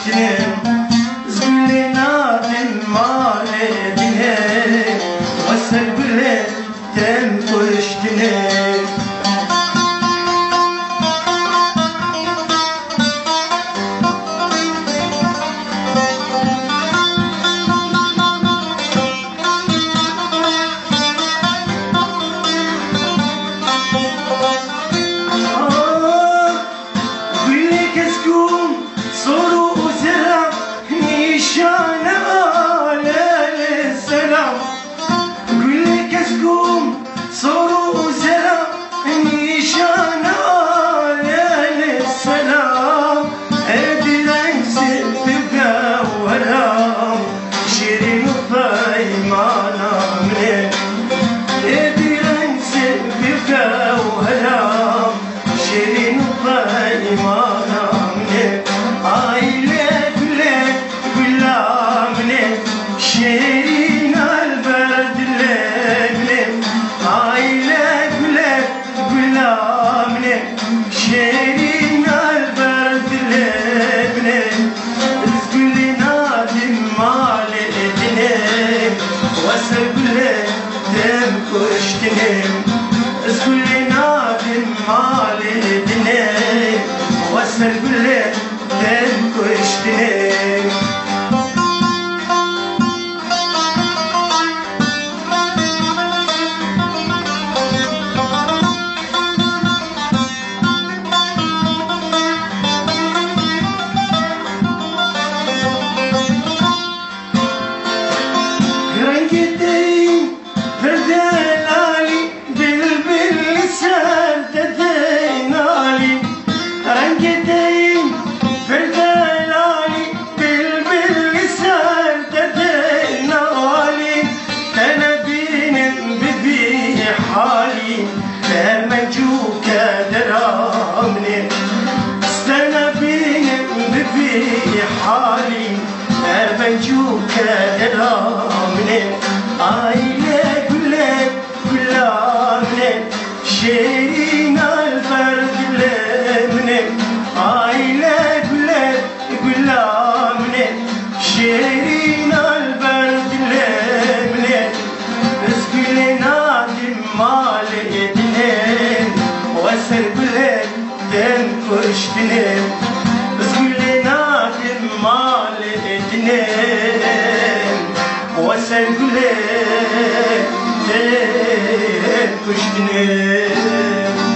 kuştinim Zgülli nadim maledine Vasel güle dem kuştinim kuştinim Zgülli nadim maledine Vasel güle dem kuştinim حالي أرجوك درامني عيلة كل عمني شيرين الفرد لمني عيلة كل عمني شيرين الفرد لمني اسكلي نادم مالدني واسر بلد دم كشتني Vasel güle dem kuştinim